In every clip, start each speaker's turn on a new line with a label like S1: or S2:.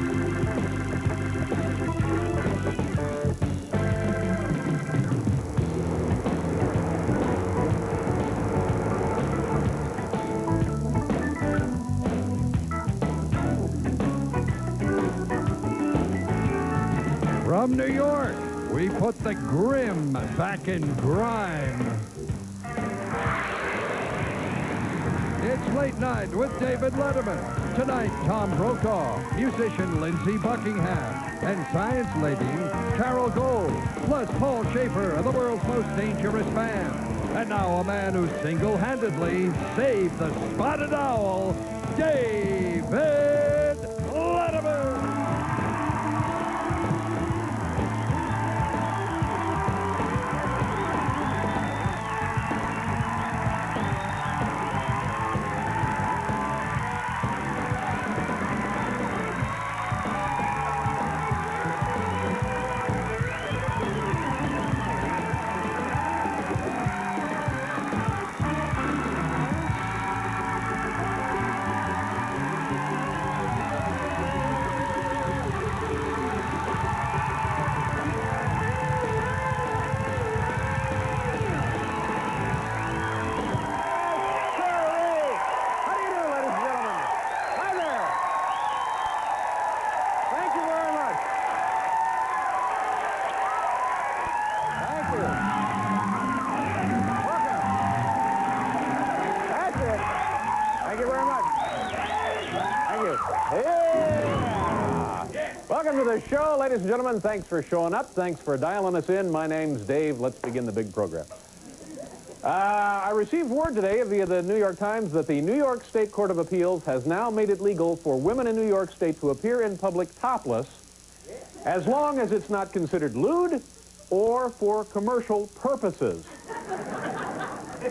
S1: From New York, we put the grim back in grime. It's Late Night with David Letterman. Tonight, Tom Brokaw, musician Lindsey Buckingham, and science lady Carol Gold, plus Paul Schaefer, the world's most dangerous man. And now a man who single-handedly saved the spotted owl, David Letterman.
S2: Welcome to the show, ladies and gentlemen. Thanks for showing up. Thanks for dialing us in. My name's Dave. Let's begin the big program. I received word today via the New York Times that the New York State Court of Appeals has now made it legal for women in New York State to appear in public topless as long as it's not considered lewd or for commercial purposes.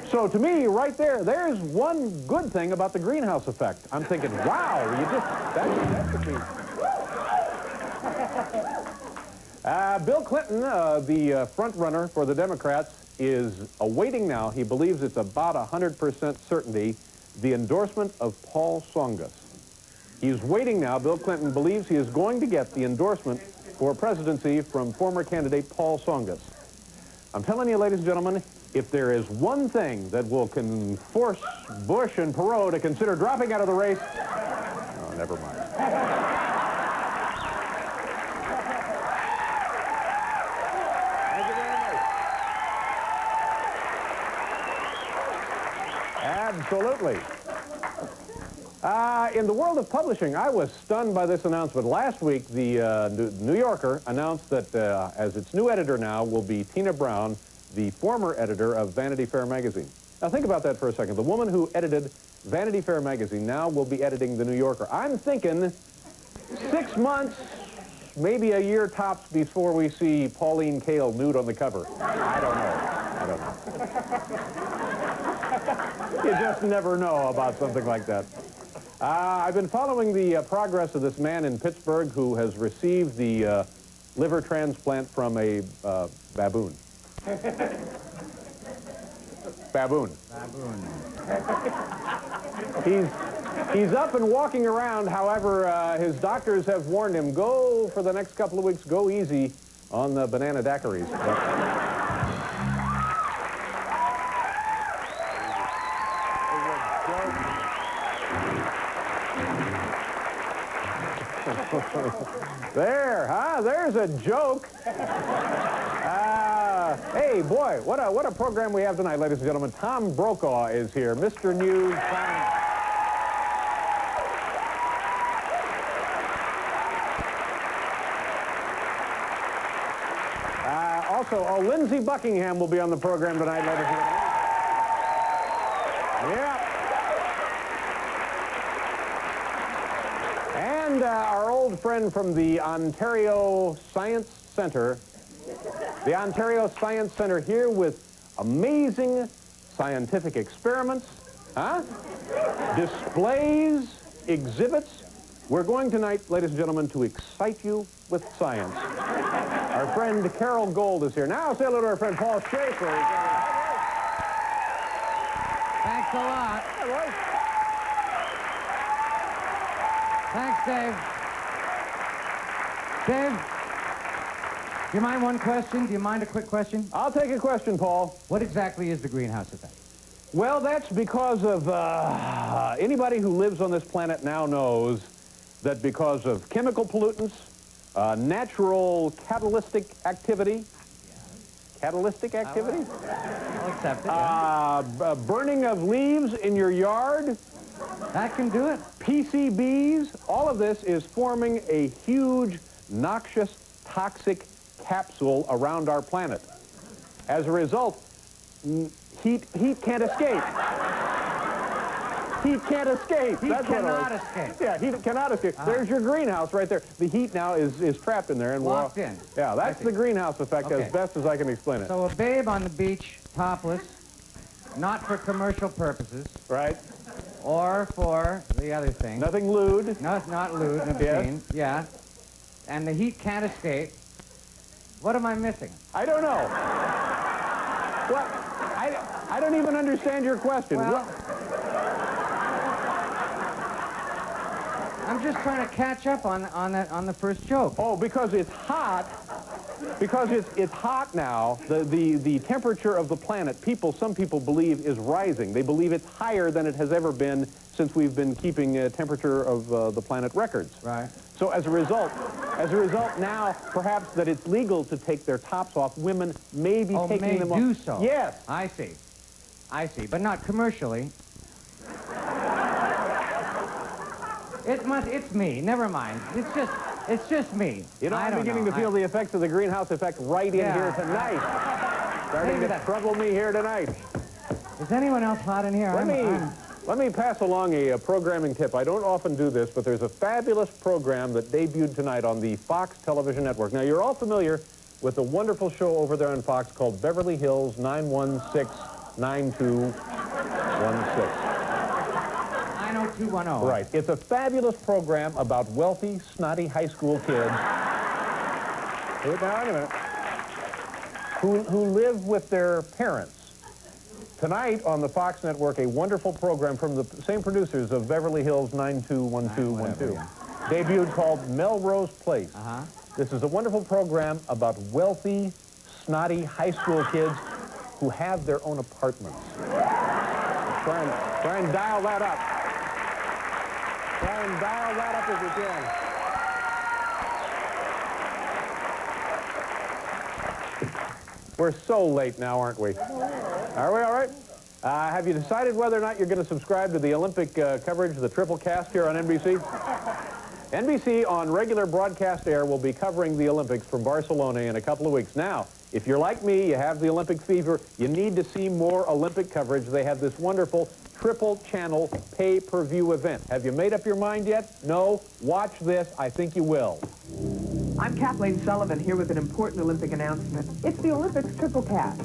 S2: So to me, right there, there's one good thing about the greenhouse effect. I'm thinking, wow, that could be... Bill Clinton, the front runner for the Democrats, is awaiting now, he believes it's about 100% certainty, the endorsement of Paul Tsongas. He's waiting now. Bill Clinton believes he is going to get the endorsement for presidency from former candidate Paul Tsongas. I'm telling you, ladies and gentlemen, if there is one thing that will force Bush and Perot to consider dropping out of the race... Oh, never mind. Absolutely. In the world of publishing, I was stunned by this announcement. Last week, the New Yorker announced that as its new editor now will be Tina Brown, the former editor of Vanity Fair magazine. Now think about that for a second. The woman who edited Vanity Fair magazine now will be editing the New Yorker. I'm thinking 6 months, maybe a year tops before we see Pauline Kael nude on the cover. I don't know. You just never know about something like that. I've been following the progress of this man in Pittsburgh who has received the liver transplant from a baboon. Baboon. He's up and walking around. However, his doctors have warned him, go for the next couple of weeks, go easy on the banana daiquiris. There, huh? There's a joke. Hey, boy, what a program we have tonight, ladies and gentlemen. Tom Brokaw is here, Mr. News. Also, Lindsey Buckingham will be on the program tonight, ladies and gentlemen. Yeah. And our old friend from the Ontario Science Center, the Ontario Science Center here with amazing scientific experiments, displays, exhibits. We're going tonight, ladies and gentlemen, to excite you with science. Our friend Carol Gold is here. Now say hello to our friend Paul Schaefer.
S3: Thanks a lot.
S2: Hi, Roy.
S3: Thanks, Dave. Dave, do you mind one question? Do you mind a quick question?
S2: I'll take a question, Paul.
S3: What exactly is the greenhouse effect?
S2: Well, that's because of anybody who lives on this planet now knows that because of chemical pollutants, natural catalytic activity,
S3: I'll accept it. Yeah.
S2: Burning of leaves in your yard,
S3: That can do it.
S2: PCBs, all of this is forming a huge, noxious, toxic capsule around our planet. As a result, heat can't escape. Heat can't escape.
S3: Heat
S2: That's what it
S3: cannot
S2: is.
S3: escape.
S2: Yeah, heat cannot escape. There's your greenhouse right there. The heat now is trapped in there. And
S3: Locked in.
S2: Yeah, that's the greenhouse effect
S3: Okay.
S2: as best as I can explain it.
S3: So a babe on the beach, topless, not for commercial purposes,
S2: Right?
S3: or for the other thing.
S2: Nothing lewd.
S3: No, it's not lewd in a
S2: Yes.
S3: bikini. Yeah. And the heat can't escape. What am I missing?
S2: I don't know. What? I don't even understand your question.
S3: Well, I'm just trying to catch up on the first joke.
S2: Oh, because it's hot. Because it's hot now, the temperature of the planet, some people believe, is rising. They believe it's higher than it has ever been since we've been keeping temperature of the planet records.
S3: Right.
S2: So as a result now, perhaps that it's legal to take their tops off, women may be taking them off.
S3: do so.
S2: Yes.
S3: I see, but not commercially. It's me. Never mind. It's just me.
S2: You know, I'm beginning to feel the effects of the greenhouse effect right in here tonight. Starting to trouble me here tonight.
S3: Is anyone else hot in here?
S2: Let me pass along a programming tip. I don't often do this, but there's a fabulous program that debuted tonight on the Fox television network. Now, you're all familiar with the wonderful show over there on Fox called Beverly Hills 916-9216.
S3: 90210.
S2: Right. It's a fabulous program about wealthy, snotty high school kids. Wait a minute. Who live with their parents. Tonight on the Fox network, a wonderful program from the same producers of Beverly Hills 921212. Debuted called Melrose Place. This is a wonderful program about wealthy, snotty high school kids who have their own apartments. Try and dial that up. Try and dial that up if you can. We're so late now, aren't we? Are we all right? Have you decided whether or not you're going to subscribe to the Olympic coverage, the Triplecast here on NBC? NBC on regular broadcast air will be covering the Olympics from Barcelona in a couple of weeks. Now, if you're like me, you have the Olympic fever, you need to see more Olympic coverage. They have this wonderful triple-channel pay-per-view event. Have you made up your mind yet? No? Watch this. I think you will.
S4: I'm Kathleen Sullivan here with an important Olympic announcement. It's the Olympics Triplecast.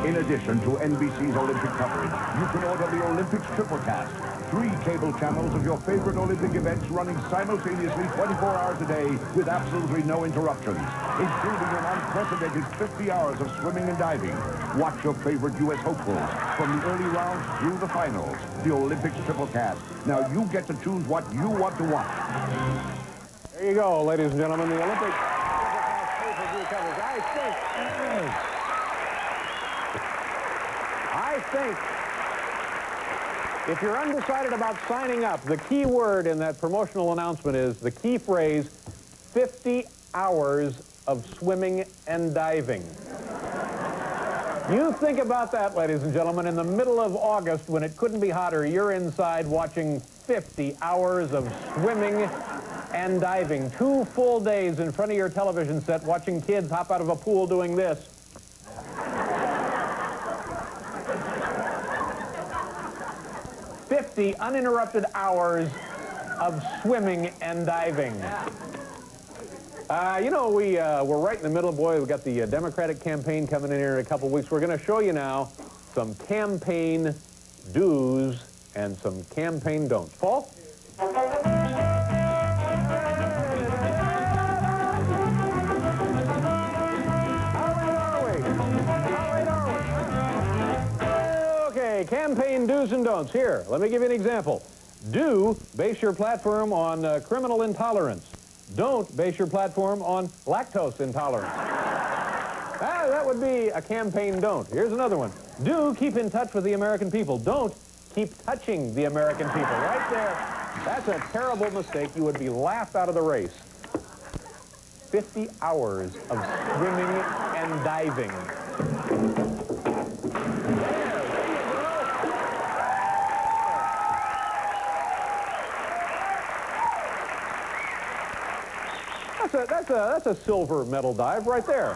S5: In addition to NBC's Olympic coverage, you can order the Olympics Triplecast. 3 cable channels of your favorite Olympic events running simultaneously 24 hours a day with absolutely no interruptions, including an unprecedented 50 hours of swimming and diving. Watch your favorite U.S. hopefuls from the early rounds through the finals. The Olympics Triplecast. Now you get to choose what you want to watch.
S2: There you go, ladies and gentlemen, the Olympic pay-per-view coverage. I think if you're undecided about signing up, the key word in that promotional announcement is the key phrase, 50 hours of swimming and diving. You think about that, ladies and gentlemen, in the middle of August when it couldn't be hotter, you're inside watching 50 hours of swimming and diving. 2 full days in front of your television set watching kids hop out of a pool doing this. "50 uninterrupted hours of swimming and diving." You know, we're right in the middle. Boy, we've got the Democratic campaign coming in here in a couple of weeks. We're going to show you now some campaign do's and some campaign don'ts. Paul? Okay, campaign do's and don'ts. Here, let me give you an example. Do, base your platform on criminal intolerance. Don't base your platform on lactose intolerance. That would be a campaign don't. Here's another one. Do keep in touch with the American people. Don't keep touching the American people. Right there. That's a terrible mistake. You would be laughed out of the race. 50 hours of swimming and diving. That's a silver medal dive right there.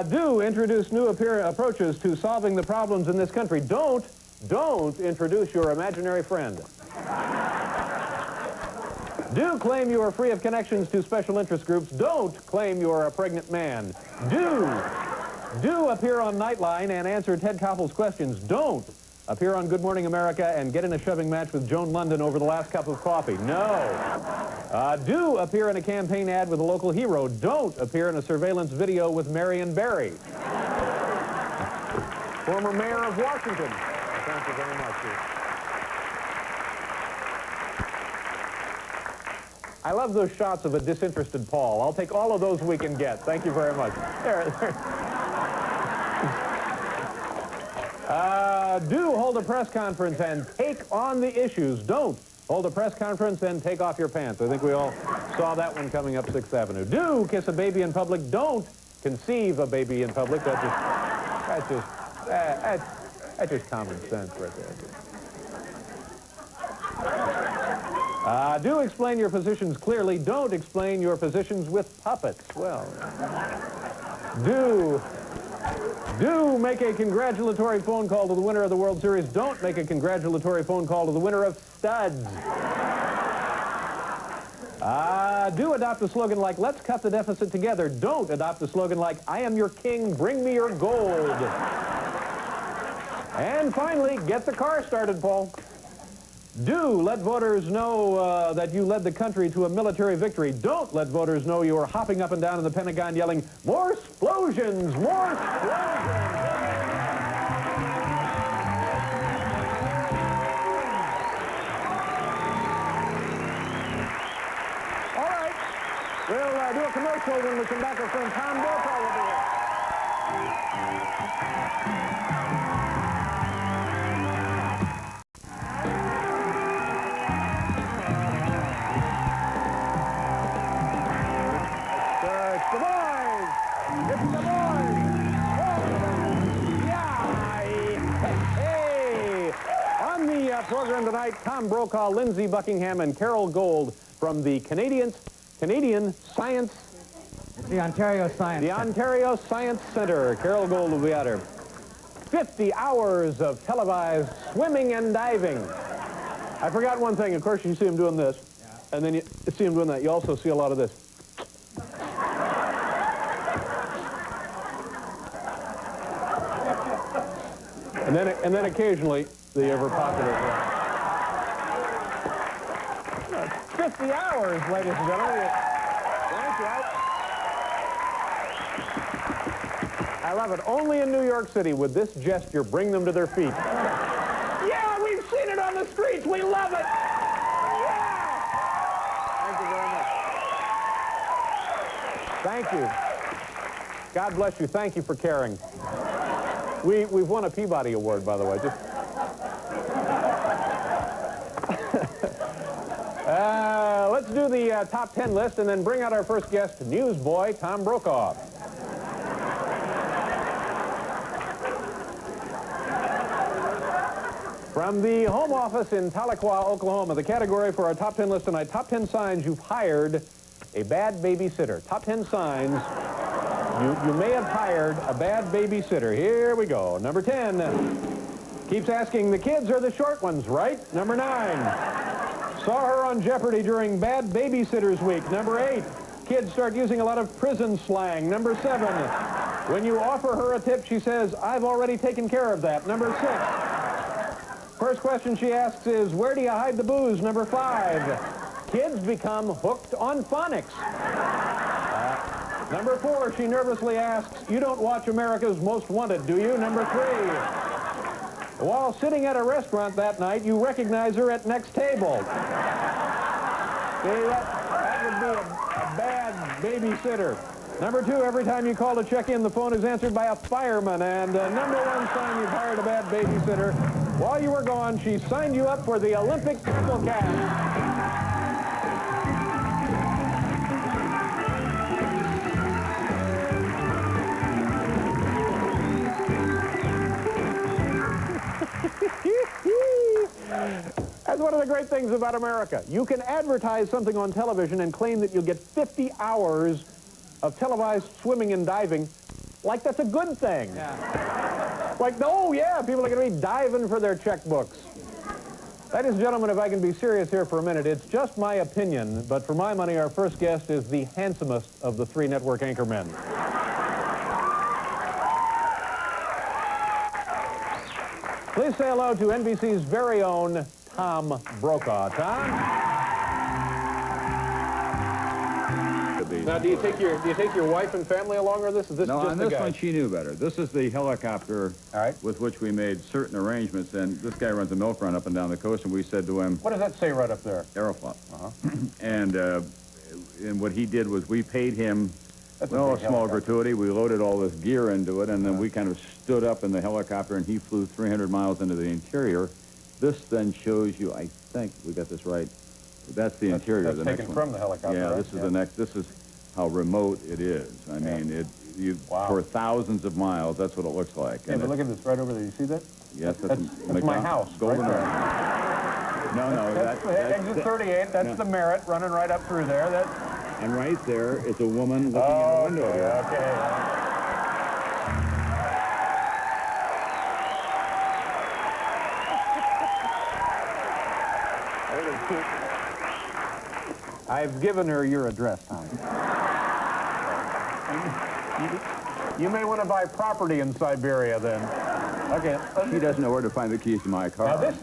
S2: Do introduce new approaches to solving the problems in this country. Don't introduce your imaginary friend. Do claim you are free of connections to special interest groups. Don't claim you are a pregnant man. Do appear on Nightline and answer Ted Koppel's questions. Don't appear on Good Morning America and get in a shoving match with Joan London over the last cup of coffee. No. Do appear in a campaign ad with a local hero. Don't appear in a surveillance video with Marion Barry, former mayor of Washington. Thank you very much. I love those shots of a disinterested Paul. I'll take all of those we can get. Thank you very much. There. Do hold a press conference and take on the issues. Don't hold a press conference and take off your pants. I think we all saw that one coming up 6th Avenue. Do kiss a baby in public. Don't conceive a baby in public. That's just common sense right there. Do explain your positions clearly. Don't explain your positions with puppets. Well, do make a congratulatory phone call to the winner of the World Series. Don't make a congratulatory phone call to the winner of studs. Do adopt a slogan like, let's cut the deficit together. Don't adopt a slogan like, I am your king, bring me your gold. And finally, get the car started, Paul. Do let voters know that you led the country to a military victory. Don't let voters know you are hopping up and down in the Pentagon yelling, more explosions, more explosions. All right, we'll do a commercial when we come back. Our friend Tom Brokaw will be here. Program tonight, Tom Brokaw, Lindsey Buckingham, and Carol Gold from the Canadian Science...
S3: The Ontario Science
S2: The
S3: Center.
S2: Ontario Science Center. Carol Gold will be out here. 50 hours of televised swimming and diving. I forgot one thing. Of course, you see him doing this. Yeah. And then you see him doing that. You also see a lot of this. And then occasionally, the ever popular 50 hours, ladies and gentlemen. Thank you. I love it. Only in New York City would this gesture bring them to their feet. Yeah, we've seen it on the streets. We love it. Yeah. Thank you very much. Thank you. God bless you. Thank you for caring. We've won a Peabody Award, by the way. Let's do the top 10 list and then bring out our first guest, newsboy Tom Brokaw. From the home office in Tahlequah, Oklahoma, the category for our top 10 list tonight, top 10 signs you've hired a bad babysitter. Top 10 signs you may have hired a bad babysitter. Here we go. Number 10, keeps asking, the kids are the short ones, right? Number 9, saw her on Jeopardy during Bad Babysitters Week. Number 8, kids start using a lot of prison slang. Number 7, when you offer her a tip, she says, I've already taken care of that. Number 6, first question she asks is, where do you hide the booze? Number 5, kids become hooked on phonics. Number 4, she nervously asks, you don't watch America's Most Wanted, do you? Number 3, while sitting at a restaurant that night, you recognize her at next table. See, that would be a bad babysitter. Number 2, every time you call to check in, the phone is answered by a fireman. And number 1 sign you've hired a bad babysitter. While you were gone, she signed you up for the Olympic Triplecast. That's one of the great things about America. You can advertise something on television and claim that you'll get 50 hours of televised swimming and diving like that's a good thing. Yeah. Like, oh, yeah, people are going to be diving for their checkbooks. Ladies and gentlemen, if I can be serious here for a minute, it's just my opinion, but for my money, our first guest is the handsomest of the 3 network anchormen. Please say hello to NBC's very own Tom Brokaw. Tom? Now, do you take your wife and family along, or this is this
S6: no,
S2: just
S6: on
S2: the
S6: this
S2: guy?
S6: one she knew better. This is the helicopter with which we made certain arrangements, and this guy runs a milk run up and down the coast, and we said to him,
S2: What does that say right up there?
S6: Aeroflot. And what he did was we paid him a small gratuity. We loaded all this gear into it, and then we kind of stood up in the helicopter, and he flew 300 miles into the interior. This then shows you, I think we got this right, that's the interior.
S2: That's
S6: the
S2: taken
S6: next
S2: from
S6: one.
S2: the helicopter.
S6: Yeah,
S2: right?
S6: this is the next. This is how remote it is. I mean, for thousands of miles, that's what it looks like.
S2: Yeah, but look at this right over there. You see that?
S6: Yes,
S2: that's my house.
S6: Golden
S2: right
S6: No,
S2: that's exit 38. That's the Merit running right up through there.
S6: And right there is a woman looking in the window here.
S2: Okay. I've given her your address, Tom. You may want to buy property in Siberia then. Okay.
S6: She doesn't know where to find the keys to my car.
S2: Now this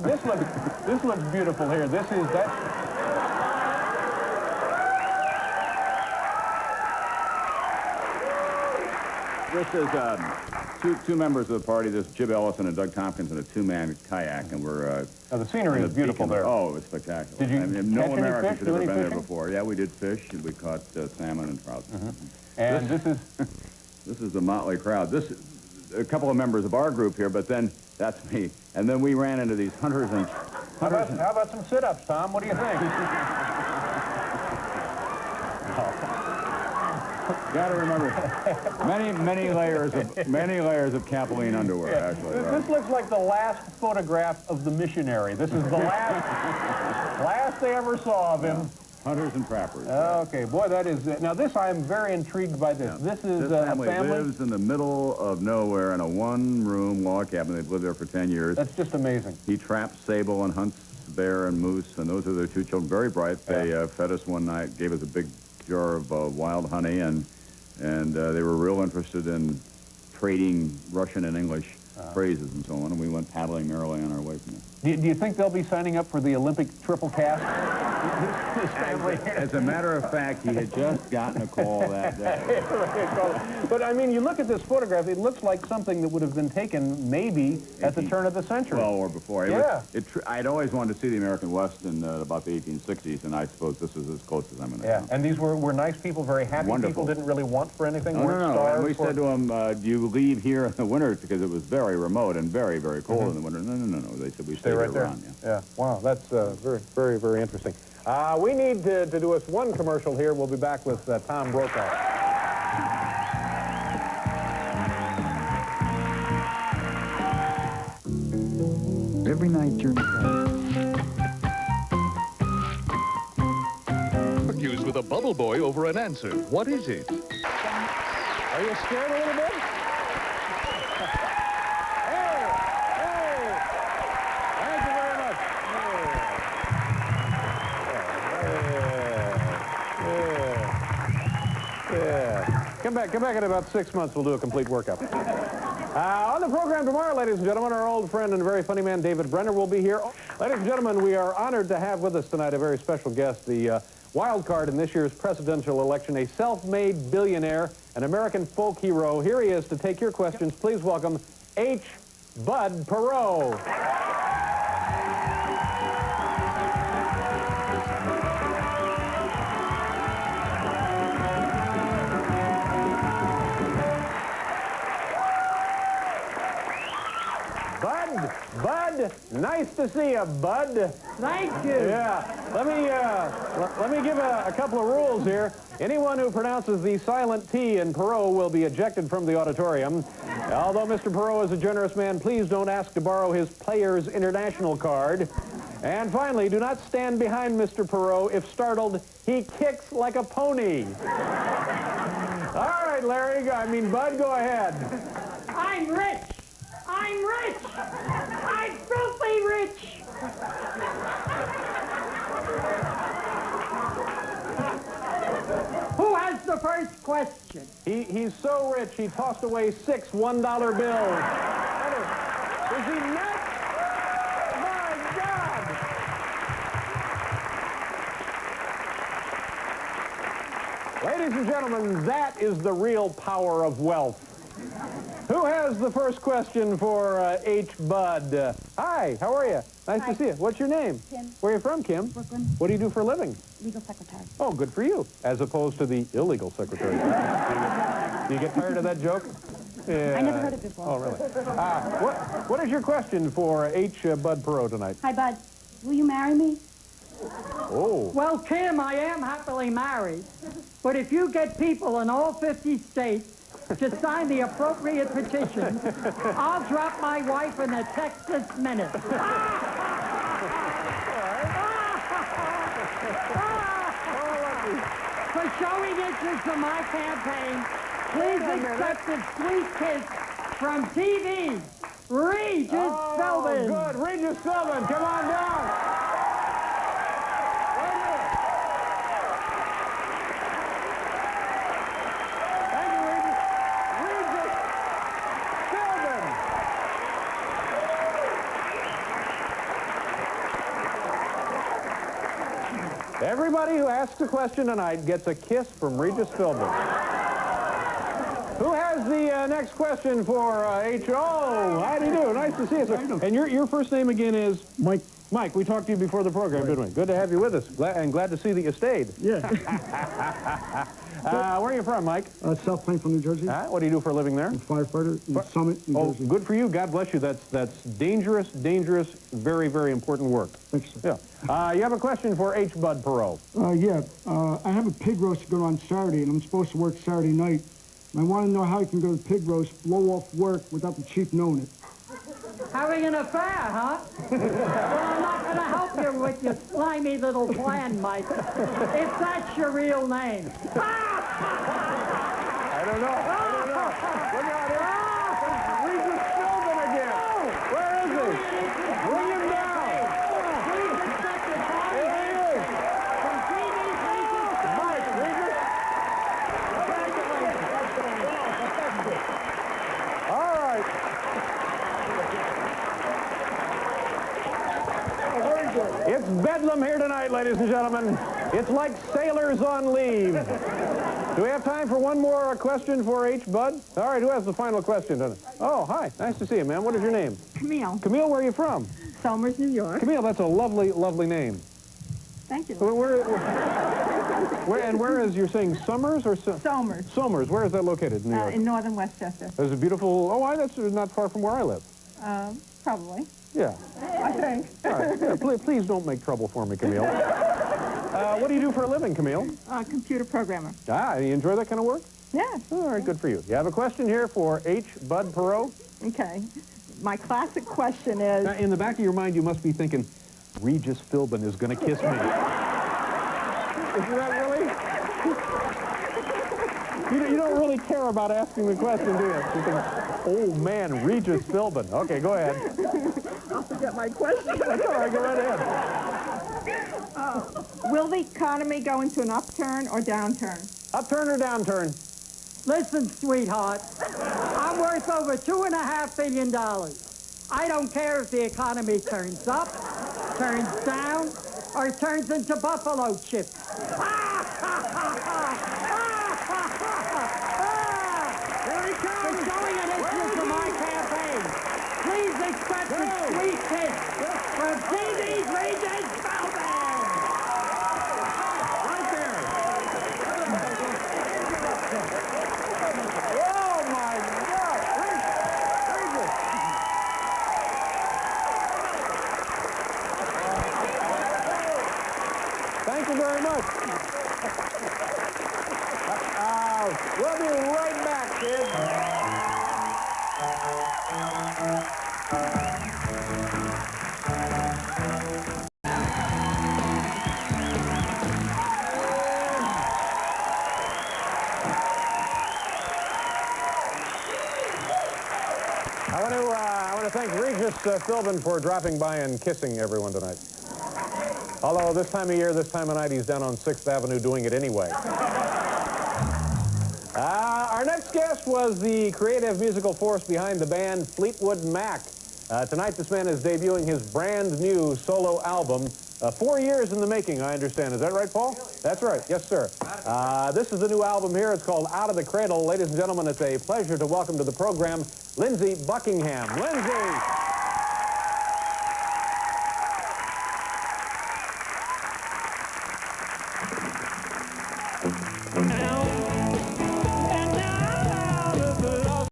S2: looks beautiful here. This is that.
S6: This is two members of the party. This is Jib Ellison and Doug Tompkins in a 2-man kayak, and we're.
S2: Now the scenery is beautiful there.
S6: Oh, it was spectacular.
S2: Did you
S6: no
S2: catch any
S6: American
S2: fish?
S6: should
S2: Do
S6: have
S2: any
S6: ever been there
S2: fishing?
S6: before. Yeah, we did fish, and we caught salmon and trout.
S2: And this is.
S6: This is the motley crowd. This is a couple of members of our group here, but then that's me. And then we ran into these hunters and.
S2: How about some sit-ups, Tom? What do you think?
S6: Got to remember, many layers of Capeline underwear. Actually,
S2: This looks like the last photograph of the missionary. This is the last they ever saw of him.
S6: Hunters and trappers.
S2: Okay, boy, that is it. Now this, I am very intrigued by this.
S6: Yeah.
S2: This is
S6: this
S2: a family
S6: lives in the middle of nowhere in a 1-room log cabin. They've lived there for 10 years.
S2: That's just amazing.
S6: He traps sable and hunts bear and moose, and those are their 2 children. Very bright. They fed us one night, gave us a big jar of wild honey, and they were real interested in trading Russian and English phrases and so on, and we went paddling merrily on our way from there.
S2: Do you think they'll be signing up for the Olympic Triplecast? His family.
S6: As a matter of fact, he had just gotten a call that day.
S2: But I mean, you look at this photograph, it looks like something that would have been taken maybe at the turn of the century.
S6: Well, or before.
S2: Yeah.
S6: I'd always wanted to see the American West in about the 1860s, and I suppose this is as close as I'm going to come.
S2: And these were nice people, very happy
S6: Wonderful.
S2: people, didn't really want for anything, weren't
S6: No.
S2: starved.
S6: And we said to them, do you leave here in the winter? Because it was very remote and very, very cold in the winter. No. They said we stay
S2: right
S6: here
S2: there.
S6: around.
S2: Yeah. Wow, that's very, very, very interesting. We need to do us one commercial here. We'll be back with Tom Brokaw.
S7: Every night during
S1: Argues with a bubble boy over an answer. What is it?
S2: Are you scared a little bit? Hey! Thank you very much. Yeah. Come back in about 6 months. We'll do a complete workup. On the program tomorrow, ladies and gentlemen, our old friend and very funny man, David Brenner, will be here. Ladies and gentlemen, we are honored to have with us tonight a very special guest, the wild card in this year's presidential election, a self-made billionaire, an American folk hero. Here he is to take your questions. Please welcome H. Bud Perot. Bud. Nice to see you, Bud.
S8: Thank you.
S2: Yeah. Let me give a couple of rules here. Anyone who pronounces the silent T in Perot will be ejected from the auditorium. Although Mr. Perot is a generous man, please don't ask to borrow his Players International card. And finally, do not stand behind Mr. Perot. If startled, he kicks like a pony. All right, Larry, Bud, go ahead.
S8: I'm rich. I'm rich. I'm filthy rich. Who has the first question?
S2: He's so rich, he tossed away 6 $1 bills. Is he nuts? My God! Ladies and gentlemen, that is the real power of wealth. Who has the first question for H. Bud? Hi, how are you? Nice to see you. What's your name?
S9: Kim.
S2: Where are you from, Kim?
S9: Brooklyn.
S2: What do you do for a living?
S9: Legal secretary.
S2: Oh, good for you. As opposed to the illegal secretary. Do you get tired of that joke? Yeah.
S9: I never heard it before.
S2: Oh, really? What is your question for H. Bud Perot tonight?
S9: Hi, Bud. Will you marry me?
S2: Oh.
S8: Well, Kim, I am happily married. But if you get people in all 50 states to sign the appropriate petition, I'll drop my wife in a Texas minute. For showing interest in my campaign, please accept a sweet kiss from TV, Regis Philbin.
S2: Good. Regis Philbin, come on down. Thank you, Regis. Regis Philbin. Everybody who asks a question tonight gets a kiss from Regis Philbin. Who has the next question for H.O.? How do you do? Nice to see you, sir. And your first name again is?
S10: Mike.
S2: Mike, we talked to you before the program, didn't we? Good to have you with us. Glad to see that you stayed.
S10: Yeah.
S2: Where are you from, Mike?
S10: South Plainfield, New Jersey.
S2: What do you do for a living there?
S10: I'm a firefighter in Summit, New Jersey.
S2: Good for you. God bless you. That's dangerous, very, very important work.
S10: Thanks, sir.
S2: Yeah. You have a question for H. Bud Perot.
S10: I have a pig roast to go on Saturday, and I'm supposed to work Saturday night. And I want to know how you can go to the pig roast, blow off work without the chief knowing it.
S8: Having an affair, huh? Well, I'm not going to help you with your slimy little plan, Mike. If that's your real name.
S2: I don't know. Look out here. Regis Philbin again. Where is he? Bring him down.
S8: Please accept the call.
S2: Here he is.
S8: From TV's Regis Philbin.
S2: Mike, Regis. All right. It's bedlam here tonight, ladies and gentlemen. It's like sailors on leave. Do we have time for one more question for H. Bud? All right, who has the final question tonight? Oh, hi. Nice to see you, ma'am. What is your name?
S9: Camille.
S2: Camille, where are you from?
S9: Somers, New York.
S2: Camille, that's a lovely, lovely name.
S9: Thank you.
S2: Where is, you're saying Summers or?
S9: Somers.
S2: Somers. Where is that located in New York?
S9: In northern Westchester.
S2: There's a beautiful, that's not far from where I live.
S9: Probably.
S2: Yeah.
S9: I think.
S2: All right. Yeah, please don't make trouble for me, Camille. What do you do for a living, Camille?
S9: Computer programmer.
S2: You enjoy that kind of work?
S9: Yes.
S2: All right, good for you. You have a question here for H. Bud Perot?
S9: Okay. My classic question is...
S2: Now, in the back of your mind, you must be thinking, Regis Philbin is going to kiss me. Isn't that really? You don't really care about asking the question, do you? You think, oh, man, Regis Philbin. Okay, go ahead.
S9: I'll forget my question.
S2: That's all right, go right ahead.
S9: Will the economy go into an upturn or downturn?
S2: Upturn or downturn?
S8: Listen, sweetheart, I'm worth over $2.5 billion. I don't care if the economy turns up, turns down, or turns into buffalo chips.
S2: Here he comes!
S8: For showing an interest in my campaign, please accept a sweet kiss from TV's Regis Philbin.
S2: Right there. Oh, my God. Regis. thank Regis Philbin for dropping by and kissing everyone tonight. Although this time of year, this time of night, he's down on 6th Avenue doing it anyway. Our next guest was the creative musical force behind the band Fleetwood Mac. Tonight, this man is debuting his brand new solo album. 4 years in the making, I understand. Is that right, Paul? That's right. Yes, sir. This is the new album here. It's called Out of the Cradle. Ladies and gentlemen, it's a pleasure to welcome to the program Lindsey Buckingham. Lindsey!